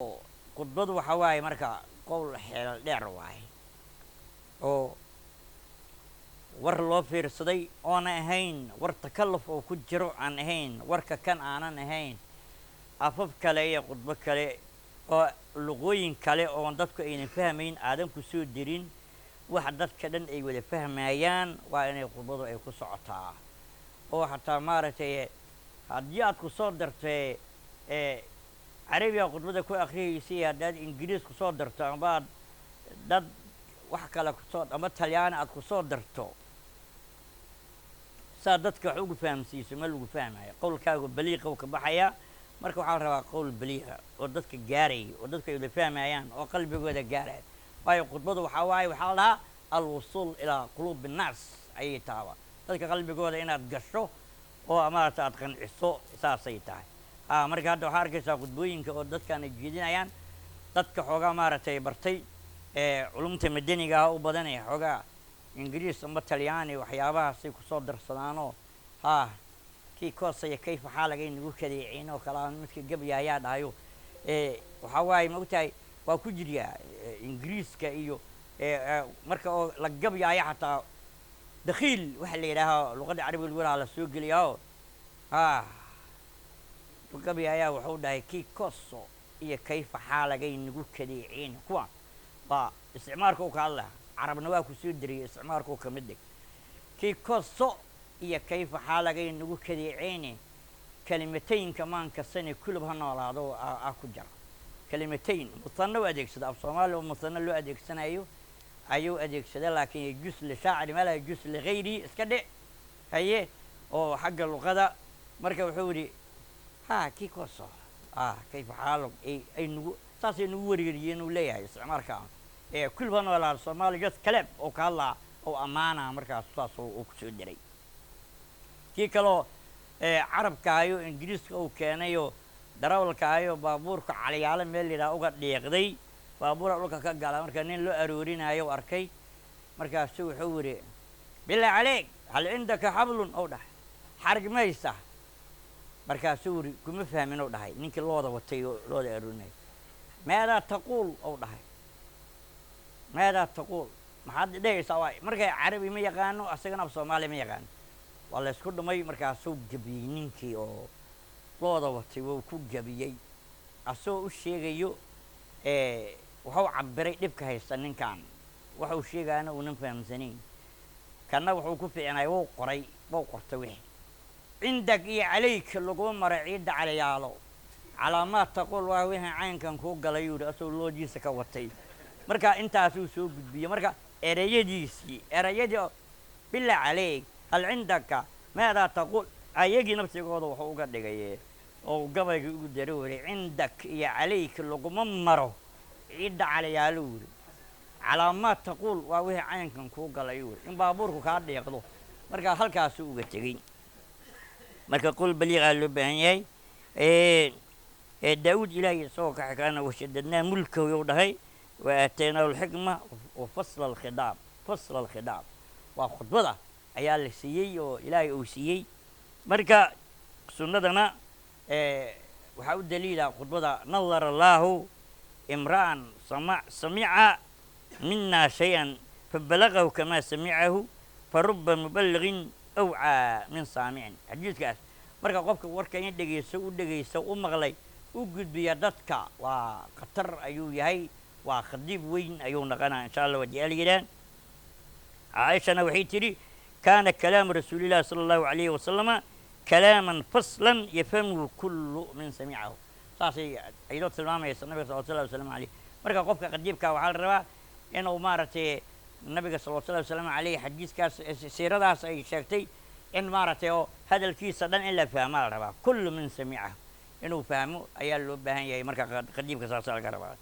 khudbadu waxa waaye marka qowl xeel dheer waaye oo war loo fiirsaday oona ahayn war takalluf oo ku jiro aan ahayn warka kan aanan ahayn afaf kale iyo khudbo kale oo luqooyin kale oo dadku aynan fahmayn aadan ku soo dirin waxa dadka dhan ay wada fahmayaan waa inay khudbadu ay ku socotaa oo xataa maaragtay haddii aad ku soo dartay carabiga khudbada ku akhriyaysay haddaad ingiriis ku soo darto ama dad wax kale kusoo ama talyaani aad ku soo darto saa dadka wax ugu fahamsiiso ma lagu fahmayo qowlkaagu baliiqa uu ka baxaya marka waxaa la rabaa qowl baliiqa oo dadka gaaraya oo dadka ay wada fahmayaan oo qalbigooda gaaraya waayo khudbadu waxaa waaye waxaa la dhahaa alwusuul ilaa quluubi innaas ayay taaba dadka qalbigooda inaad gasho oo maaragta aad qanciso saasay tahay marka hadda waxaa arkaysaa khudbooyinka oo dadkan ay jeedinayaan dadka xoogaa maaragtay bartay culumta madaniga u badanaya xoogaa ingiriis ama talyaani waxyaabahaasay kusoo darsadaanoo kii koosaya kayfa xaalagay nagu kadeeciin oo kalaa midka gabya ayaa dhahayo waxaa waaye ma ogtahay waa ku jiryaa ingiriiska iyo marka oo la gabyaayo xataa dakhiil waxa la yidhaahaa luqadda carabiga lagu lahaa la soo geliyaa oo gabyaayaa wuxuu dhahay kii kooso iyo kayfa xaalagay nagu kadeeciin kuwaan waa isticmaalka uu ka hadlaha carabna waa ku soo diriyay isticmaalka uu ka mid dhig kii kooso iyo kayfa xaalagay nagu kadeeceyne kalimatooyinka maankasane kulub ha noolaado ku jira kalimatooyin musanna u adeegsada af soomaali oo musanna loo adeegsanayo ayuu adeegsada laakiin yajus lishaaciri ma laha yajus ligayri iska dhe haye oo xagga luqada marka wuxuu yidhi kii kooso kayfa xaalag ay nagu saasay nagu wareeriyeen uu leeyahay isticmaalka kulub ha noolaado soomaali just kaleeb oo ka hadlaa oo ammaana markaas saas uu ku soo diray kii kaloo carabkaayo ingiriiska uu keenayoo darawalkaayo baabuurka caliyaalo meel yidhaha uga dhiiqday baabuura dhulka ka gala marka nin loo aroorinayo arkay markaasu wuxuu yidhi bilaa caleeg hal cindaka xablun ou dhahay xarig maysa markaasuu yidhi kuma fahmin ou dhahay ninkii looda watay oo looda aroorinayo maadaa taquul ou dhahay maadaa taquul maxaad dhehaysaa waay markay carabi ma yaqaano asagana af soomaaliya ma yaqaano waa la ysku dhumay markaasuu gabiyey ninkii oo looda watay wuu ku gabiyey asagoo u sheegayo wuxuu cabiray dhibka haysta ninkan waxuu sheegaana uunan fahamsanayn kanna wuxuu ku fiicnay wuu qortay wixii cindag iyo calayka laguma maray ciidda calayaalo calaamaad taquul waa wixii caynkan kuu galay yuu yidhi asagoo loodiisa ka watay marka intaasuu soo gudbiyey marka erayadii bilaa calayg hal cindaka maadaa taquul ayagii naftigooda wuxuu uga dhigay oo gabayga ugu dara wari cindak iyo calayka laguma maro ciidda calayaalo wuri calaamaad taquul waa wixii caynkan kuu galay wuri in baabuurku kaa dhiiqdo marka halkaasuu uga tegey marka qol baliiqaa loo baahan yahay daawuud ilaahay isagoo ka xikaana washadadnaa mulkahu yuu dhahay wa aataynaahu alxikma wa fasla alkhidaab waa khudbada ayaa la siiyey oo ilaahay uu siiyey marka sunnadana waxaa u daliila khudbada nadara allaahu imra'an samica mina shay-an fabalagahu kamaa samicahu faruba muballigin awcaa min saamicin xadiidkaas marka qofka warka in dhegayso u maqlay u gudbiya dadka waa khatar ayuu yahay waa khadiib weyn ayuu naqanaa insha allah wajal yidhaan caaishana waxay tidhi kaana kalaamu rasuulillahi sala allahu calayhi wasalama kalaaman faslan yafhamhu kullu min samicahu saasay ayadoo tilmaamaysa nabiga salawatu llahi wasalaamu caleyh marka qofka qadiibka waxaa la rabaa inuu maaragtay nabiga salawatu llahi wasalaamu caleyh xadiiskaas siiradaas ay sheegtay in maaragtay oo hadalkiisa dhan in la fahmaa la rabaa kullu min samicahu inuu fahmo ayaa loo baahan yahay marka qadiibka saasa laga rabaa